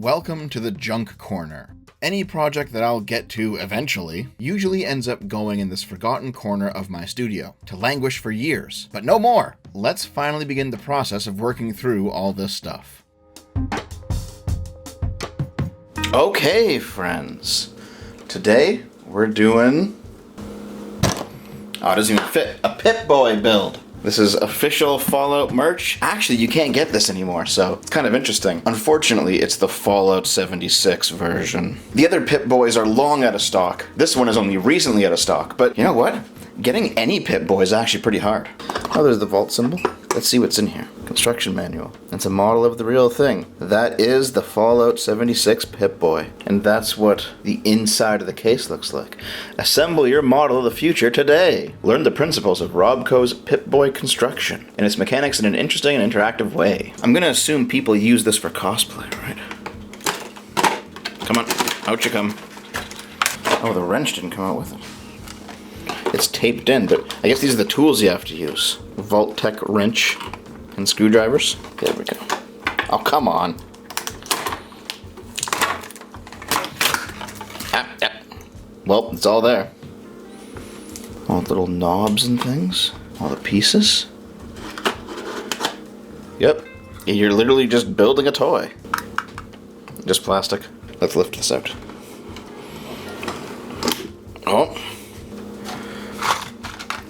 Welcome to the Junk Corner. Any project that I'll get to eventually usually ends up going in this forgotten corner of my studio, to languish for years. But no more! Let's finally begin the process of working through all this stuff. Okay, friends. Today, we're doing... Oh, it doesn't even fit. A Pip Boy build. This is official Fallout merch. Actually, you can't get this anymore, so it's kind of interesting. Unfortunately, it's the Fallout 76 version. The other Pip Boys are long out of stock. This one is only recently out of stock, but you know what? Getting any Pip Boy is actually pretty hard. Oh, there's the vault symbol. Let's see what's in here. Construction manual. It's a model of the real thing. That is the Fallout 76 Pip Boy. And that's what the inside of the case looks like. Assemble your model of the future today. Learn the principles of Robco's Pip Boy construction and its mechanics in an interesting and interactive way. I'm gonna assume people use this for cosplay, right? Come on, out you come. Oh, the wrench didn't come out with it. It's taped in, but I guess these are the tools you have to use. Vault-Tec wrench and screwdrivers. There we go. Oh, come on. Well, it's all there. All the little knobs and things. All the pieces. Yep. You're literally just building a toy. Just plastic. Let's lift this out. Oh.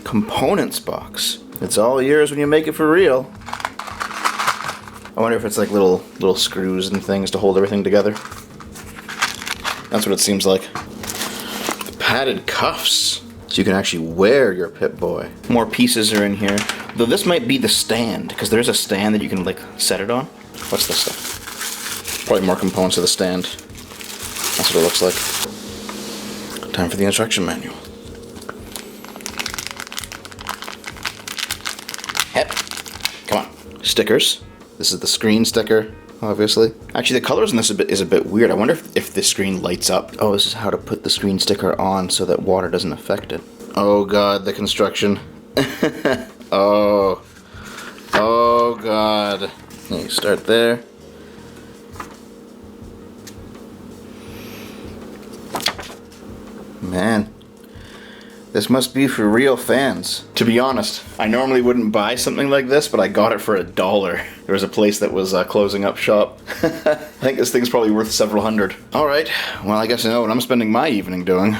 Components box. It's all yours when you make it for real. I wonder if it's like little screws and things to hold everything together. That's what it seems like. The padded cuffs, so you can actually wear your Pip Boy. More pieces are in here. Though this might be the stand, because there's a stand that you can like set it on. What's this stuff? Probably more components of the stand. That's what it looks like. Time for the instruction manual. Yep. Come on. Stickers. This is the screen sticker, obviously. Actually, the colors in this is a bit weird. I wonder if the screen lights up. Oh, this is how to put the screen sticker on so that water doesn't affect it. Oh god, the construction. Oh god. You start there. Man. This must be for real fans. To be honest, I normally wouldn't buy something like this, but I got it for $1. There was a place that was closing up shop. I think this thing's probably worth several hundred. Alright, well I guess I know what I'm spending my evening doing.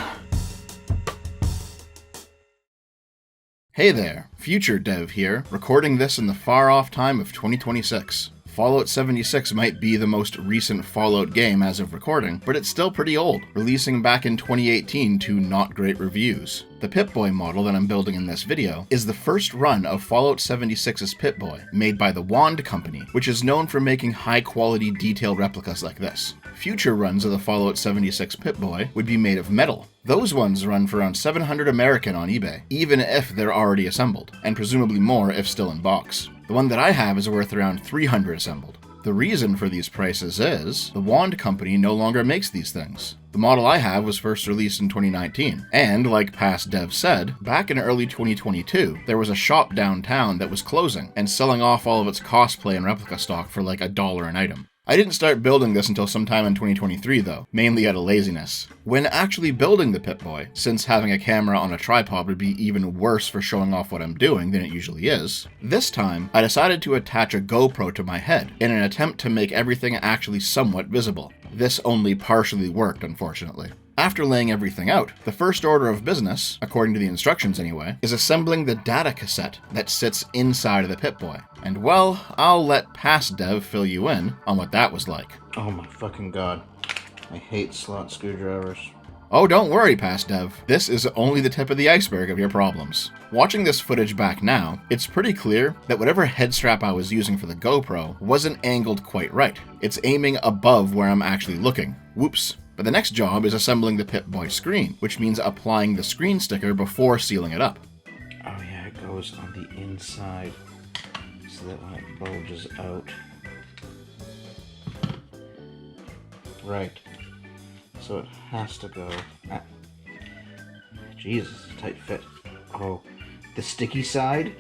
Hey there, Future Dev here, recording this in the far-off time of 2026. Fallout 76 might be the most recent Fallout game as of recording, but it's still pretty old, releasing back in 2018 to not great reviews. The Pip Boy model that I'm building in this video is the first run of Fallout 76's Pip Boy, made by the Wand Company, which is known for making high-quality detail replicas like this. Future runs of the Fallout 76 Pip Boy would be made of metal. Those ones run for around 700 American on eBay, even if they're already assembled, and presumably more if still in box. The one that I have is worth around 300 assembled. The reason for these prices is, the Wand Company no longer makes these things. The model I have was first released in 2019, and like past devs said, back in early 2022, there was a shop downtown that was closing and selling off all of its cosplay and replica stock for like $1 an item. I didn't start building this until sometime in 2023 though, mainly out of laziness. When actually building the Pip Boy, since having a camera on a tripod would be even worse for showing off what I'm doing than it usually is, this time I decided to attach a GoPro to my head in an attempt to make everything actually somewhat visible. This only partially worked, unfortunately. After laying everything out, the first order of business, according to the instructions anyway, is assembling the data cassette that sits inside of the Pip Boy. And well, I'll let past dev fill you in on what that was like. Oh my fucking god. I hate slot screwdrivers. Oh, don't worry, past dev. This is only the tip of the iceberg of your problems. Watching this footage back now, it's pretty clear that whatever head strap I was using for the GoPro wasn't angled quite right. It's aiming above where I'm actually looking. Whoops. But the next job is assembling the Pip Boy screen, which means applying the screen sticker before sealing it up. Oh yeah, it goes on the inside, so that when it bulges out. Right. So it has to go at... Jesus, it's a tight fit. Oh, the sticky side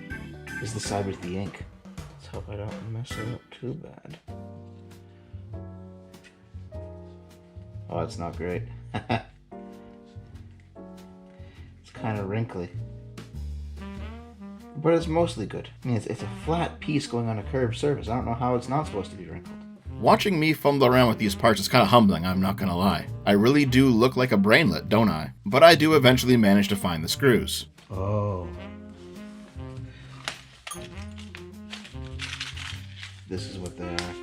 is the side with the ink. Let's hope I don't mess it up too bad. Oh, it's not great. It's kind of wrinkly. But it's mostly good. I mean, it's a flat piece going on a curved surface. I don't know how it's not supposed to be wrinkled. Watching me fumble around with these parts is kind of humbling, I'm not gonna lie. I really do look like a brainlet, don't I? But I do eventually manage to find the screws. Oh. This is what they are.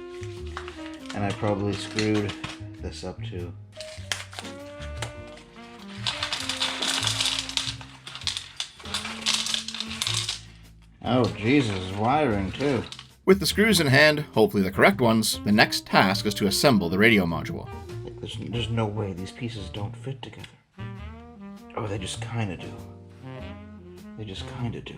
And I probably screwed this up too. Oh, Jesus, wiring too. With the screws in hand, hopefully the correct ones, the next task is to assemble the radio module. There's no way these pieces don't fit together. Oh, they just kinda do. They just kinda do.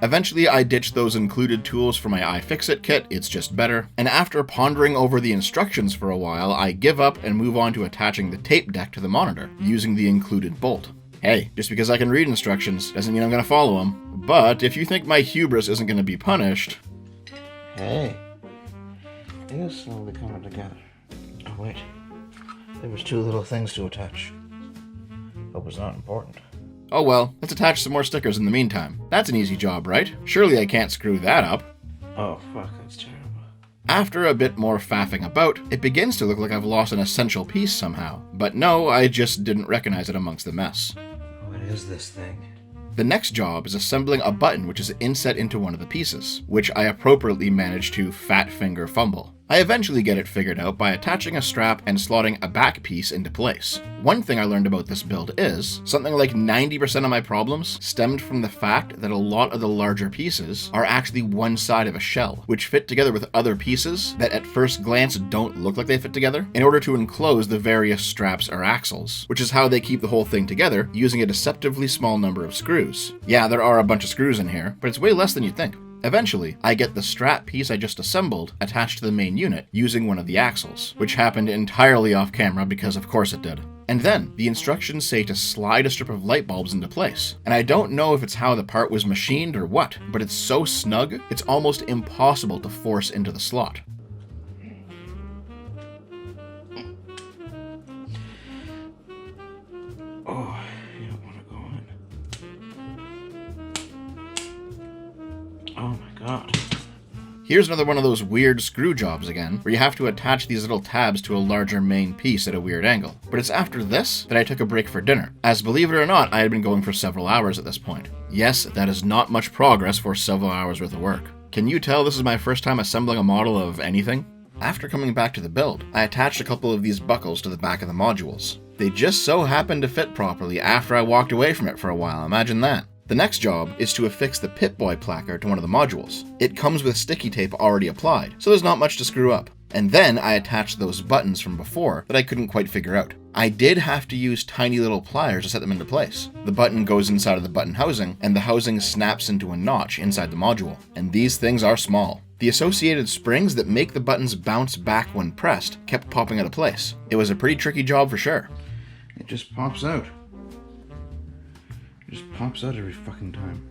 Eventually, I ditched those included tools for my iFixit kit, it's just better, and after pondering over the instructions for a while, I give up and move on to attaching the tape deck to the monitor, using the included bolt. Hey, just because I can read instructions doesn't mean I'm gonna follow them, but if you think my hubris isn't gonna be punished... Hey, it is slowly coming together. Oh wait, there was two little things to attach. Hope it's not important. Oh well, let's attach some more stickers in the meantime. That's an easy job, right? Surely I can't screw that up. Oh fuck, that's terrible. After a bit more faffing about, it begins to look like I've lost an essential piece somehow. But no, I just didn't recognize it amongst the mess. What is this thing? The next job is assembling a button which is inset into one of the pieces, which I appropriately managed to fat finger fumble. I eventually get it figured out by attaching a strap and slotting a back piece into place. One thing I learned about this build is, something like 90% of my problems stemmed from the fact that a lot of the larger pieces are actually one side of a shell, which fit together with other pieces that at first glance don't look like they fit together, in order to enclose the various straps or axles, which is how they keep the whole thing together using a deceptively small number of screws. Yeah, there are a bunch of screws in here, but it's way less than you'd think. Eventually, I get the strap piece I just assembled attached to the main unit using one of the axles, which happened entirely off camera because of course it did. And then, the instructions say to slide a strip of light bulbs into place. And I don't know if it's how the part was machined or what, but it's so snug, it's almost impossible to force into the slot. Oh, you don't want to go in. Oh my god. Here's another one of those weird screw jobs again, where you have to attach these little tabs to a larger main piece at a weird angle. But it's after this that I took a break for dinner, as believe it or not, I had been going for several hours at this point. Yes, that is not much progress for several hours worth of work. Can you tell this is my first time assembling a model of anything? After coming back to the build, I attached a couple of these buckles to the back of the modules. They just so happened to fit properly after I walked away from it for a while, imagine that. The next job is to affix the Pip Boy placard to one of the modules. It comes with sticky tape already applied, so there's not much to screw up. And then I attached those buttons from before that I couldn't quite figure out. I did have to use tiny little pliers to set them into place. The button goes inside of the button housing, and the housing snaps into a notch inside the module. And these things are small. The associated springs that make the buttons bounce back when pressed kept popping out of place. It was a pretty tricky job for sure. It just pops out. It just pops out every fucking time.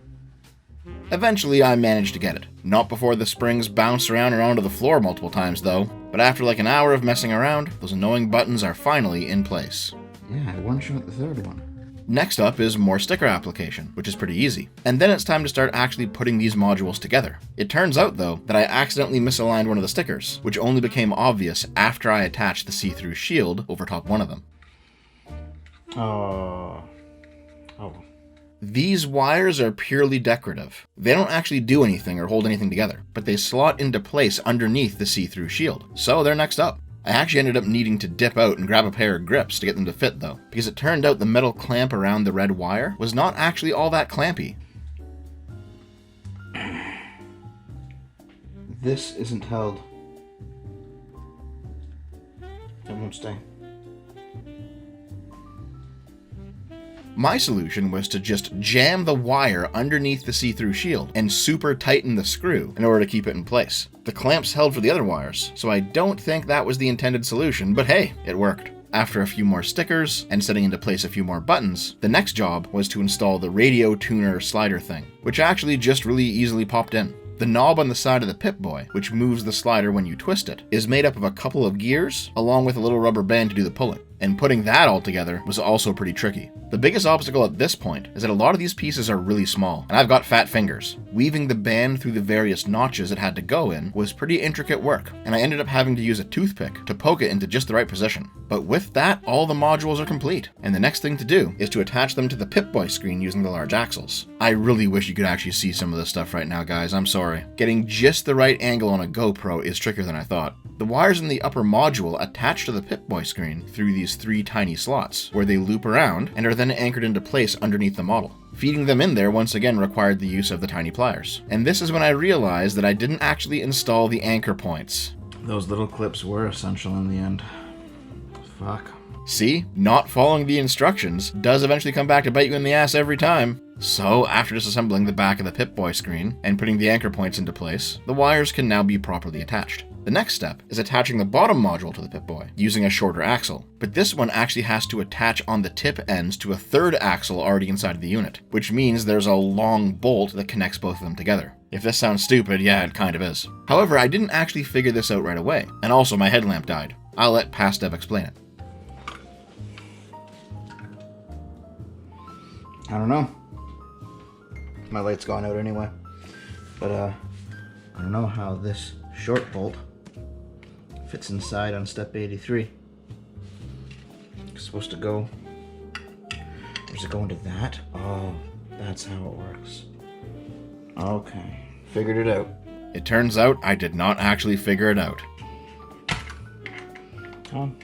Eventually, I managed to get it. Not before the springs bounced around and onto the floor multiple times, though. But after like an hour of messing around, those annoying buttons are finally in place. Yeah, I one-shot the third one. Next up is more sticker application, which is pretty easy. And then it's time to start actually putting these modules together. It turns out, though, that I accidentally misaligned one of the stickers, which only became obvious after I attached the see-through shield over top one of them. Oh. These wires are purely decorative. They don't actually do anything or hold anything together, but they slot into place underneath the see-through shield. So they're next up. I actually ended up needing to dip out and grab a pair of grips to get them to fit though, because it turned out the metal clamp around the red wire was not actually all that clampy. This isn't held. It won't stay. My solution was to just jam the wire underneath the see-through shield and super tighten the screw in order to keep it in place. The clamps held for the other wires, so I don't think that was the intended solution, but hey, it worked. After a few more stickers and setting into place a few more buttons, the next job was to install the radio tuner slider thing, which actually just really easily popped in. The knob on the side of the Pip Boy, which moves the slider when you twist it, is made up of a couple of gears, along with a little rubber band to do the pulling. And putting that all together was also pretty tricky. The biggest obstacle at this point is that a lot of these pieces are really small, and I've got fat fingers. Weaving the band through the various notches it had to go in was pretty intricate work, and I ended up having to use a toothpick to poke it into just the right position. But with that, all the modules are complete, and the next thing to do is to attach them to the Pip Boy screen using the large axles. I really wish you could actually see some of this stuff right now, guys, I'm sorry. Getting just the right angle on a GoPro is trickier than I thought. The wires in the upper module attach to the Pip Boy screen through these 3 tiny slots, where they loop around and are then anchored into place underneath the model. Feeding them in there once again required the use of the tiny pliers. And this is when I realized that I didn't actually install the anchor points. Those little clips were essential in the end. Fuck. See, not following the instructions does eventually come back to bite you in the ass every time. So, after disassembling the back of the Pip Boy screen and putting the anchor points into place, the wires can now be properly attached. The next step is attaching the bottom module to the Pip Boy, using a shorter axle. But this one actually has to attach on the tip ends to a third axle already inside of the unit, which means there's a long bolt that connects both of them together. If this sounds stupid, yeah, it kind of is. However, I didn't actually figure this out right away, and also my headlamp died. I'll let Past Dev explain it. I don't know. My light's gone out anyway. But I don't know how this short bolt fits inside on step 83. It's supposed to go... Does it go into that? Oh, that's how it works. Okay, figured it out. It turns out I did not actually figure it out. Come on.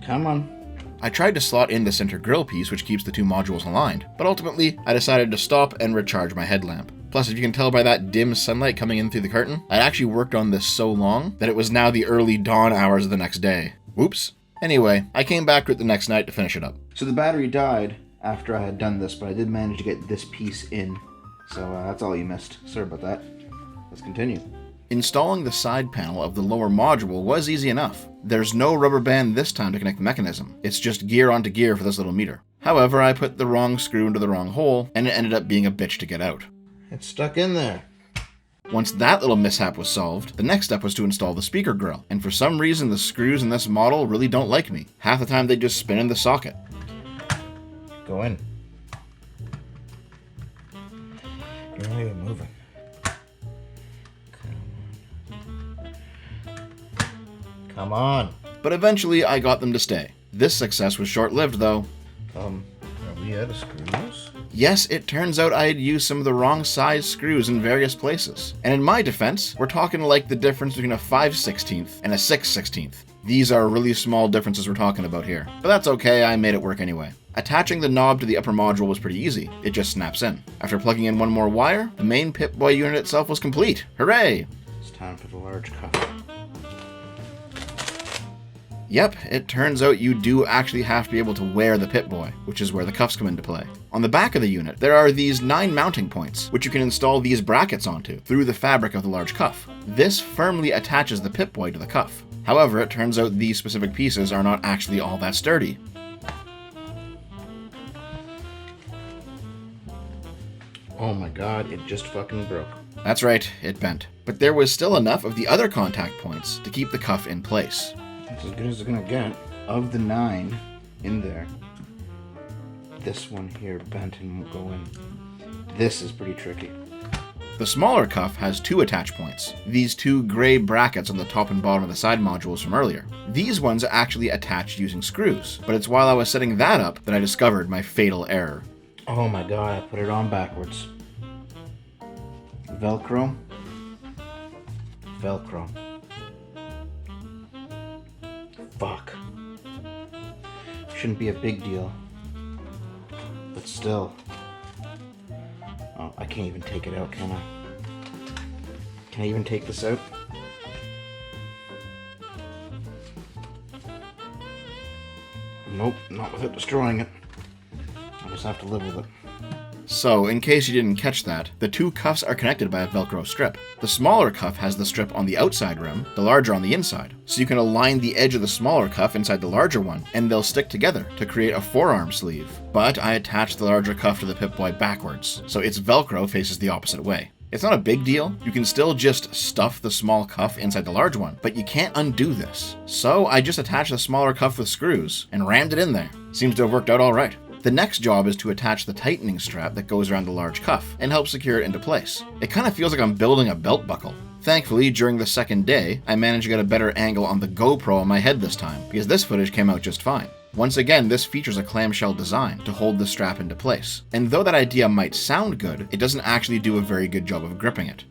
Come on. I tried to slot in the center grill piece which keeps the 2 modules aligned, but ultimately I decided to stop and recharge my headlamp. Plus, if you can tell by that dim sunlight coming in through the curtain, I'd actually worked on this so long that it was now the early dawn hours of the next day. Whoops. Anyway, I came back to it the next night to finish it up. So the battery died after I had done this, but I did manage to get this piece in. So that's all you missed. Sorry about that. Let's continue. Installing the side panel of the lower module was easy enough. There's no rubber band this time to connect the mechanism. It's just gear onto gear for this little meter. However, I put the wrong screw into the wrong hole, and it ended up being a bitch to get out. It's stuck in there. Once that little mishap was solved, the next step was to install the speaker grill, and for some reason the screws in this model really don't like me. Half the time they just spin in the socket. Go in. You're not even moving. Come on. But eventually I got them to stay. This success was short-lived though. Are we out of screws? Yes, it turns out I had used some of the wrong size screws in various places. And in my defense, we're talking like the difference between a 5/16 and a 6/16. These are really small differences we're talking about here. But that's okay, I made it work anyway. Attaching the knob to the upper module was pretty easy. It just snaps in. After plugging in one more wire, the main Pip Boy unit itself was complete. Hooray! It's time for the large cuff. Yep, it turns out you do actually have to be able to wear the Pip Boy, which is where the cuffs come into play. On the back of the unit, there are these 9 mounting points, which you can install these brackets onto through the fabric of the large cuff. This firmly attaches the Pip Boy to the cuff. However, it turns out these specific pieces are not actually all that sturdy. Oh my god, it just fucking broke. That's right, it bent. But there was still enough of the other contact points to keep the cuff in place. That's as good as it's gonna get. Of the 9 in there, this one here bent and won't go in. This is pretty tricky. The smaller cuff has 2 attach points, these 2 gray brackets on the top and bottom of the side modules from earlier. These ones are actually attached using screws, but it's while I was setting that up that I discovered my fatal error. Oh my god, I put it on backwards. Velcro. Velcro. Fuck. Shouldn't be a big deal. But still. Oh, I can't even take it out, can I? Can I even take this out? Nope, not without destroying it. I'll just have to live with it. So, in case you didn't catch that, the two cuffs are connected by a Velcro strip. The smaller cuff has the strip on the outside rim, the larger on the inside. So you can align the edge of the smaller cuff inside the larger one, and they'll stick together to create a forearm sleeve. But I attached the larger cuff to the Pip Boy backwards, so its Velcro faces the opposite way. It's not a big deal, you can still just stuff the small cuff inside the large one, but you can't undo this. So I just attached the smaller cuff with screws, and rammed it in there. Seems to have worked out alright. The next job is to attach the tightening strap that goes around the large cuff, and help secure it into place. It kind of feels like I'm building a belt buckle. Thankfully, during the second day, I managed to get a better angle on the GoPro on my head this time, because this footage came out just fine. Once again, this features a clamshell design to hold the strap into place. And though that idea might sound good, it doesn't actually do a very good job of gripping it.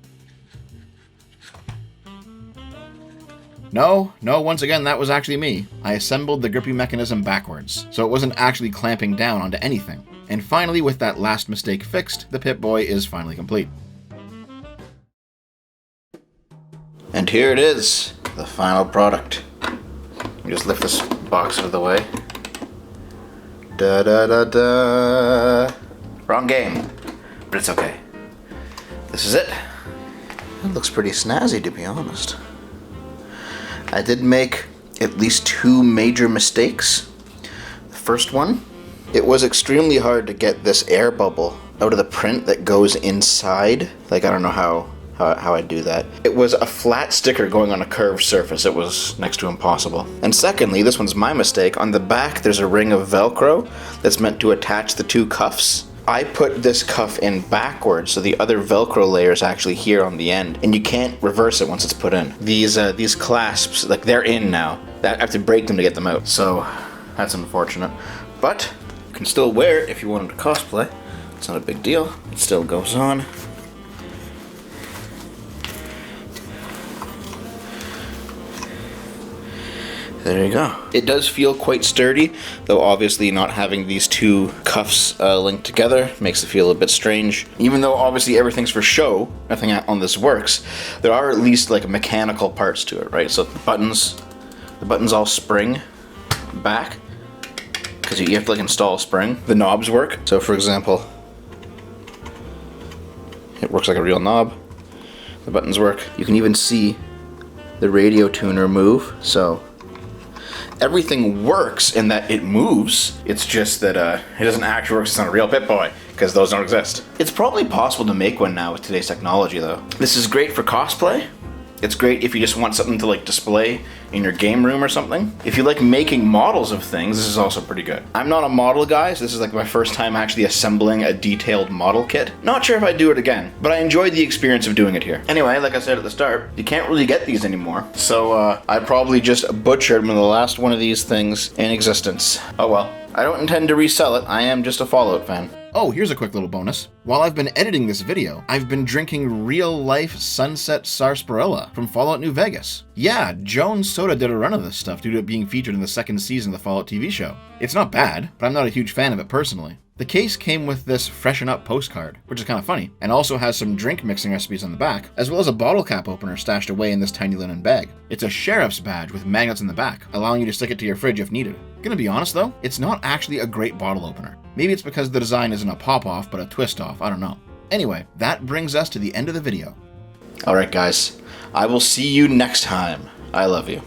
No, once again, that was actually me. I assembled the gripping mechanism backwards, so it wasn't actually clamping down onto anything. And finally, with that last mistake fixed, the Pip Boy is finally complete. And here it is, the final product. Just lift this box out of the way. Da da da da. Wrong game, but it's okay. This is it. It looks pretty snazzy, to be honest. I did make at least two major mistakes. The first one, it was extremely hard to get this air bubble out of the print that goes inside. Like, I don't know how I do that. It was a flat sticker going on a curved surface. It was next to impossible. And secondly, this one's my mistake. On the back, there's a ring of Velcro that's meant to attach the two cuffs. I put this cuff in backwards, so the other Velcro layer is actually here on the end, and you can't reverse it once it's put in. These clasps, like, they're in now. I have to break them to get them out, so that's unfortunate. But you can still wear it if you wanted to cosplay. It's not a big deal. It still goes on. There you go. It does feel quite sturdy, though obviously not having these two cuffs linked together makes it feel a bit strange. Even though obviously everything's for show, nothing on this works, there are at least like mechanical parts to it, right? So the buttons all spring back, because you have to like install a spring. The knobs work. So for example, it works like a real knob. The buttons work. You can even see the radio tuner move, so everything works in that it moves. It's just that it doesn't actually work. It's not a real Pip Boy, because those don't exist. It's probably possible to make one now with today's technology, though. This is great for cosplay. It's great if you just want something to like display in your game room or something. If you like making models of things, this is also pretty good. I'm not a model guy, so this is like my first time actually assembling a detailed model kit. Not sure if I'd do it again, but I enjoyed the experience of doing it here. Anyway, like I said at the start, you can't really get these anymore, so I probably just butchered one of the last one of these things in existence. Oh well. I don't intend to resell it, I am just a Fallout fan. Oh, here's a quick little bonus. While I've been editing this video, I've been drinking real-life Sunset Sarsaparilla from Fallout New Vegas. Yeah, Jones Soda did a run of this stuff due to it being featured in the second season of the Fallout TV show. It's not bad, but I'm not a huge fan of it personally. The case came with this Freshen Up postcard, which is kind of funny, and also has some drink mixing recipes on the back, as well as a bottle cap opener stashed away in this tiny linen bag. It's a sheriff's badge with magnets in the back, allowing you to stick it to your fridge if needed. Gonna be honest though, it's not actually a great bottle opener. Maybe it's because the design isn't a pop-off, but a twist-off, I don't know. Anyway, that brings us to the end of the video. Alright guys, I will see you next time. I love you.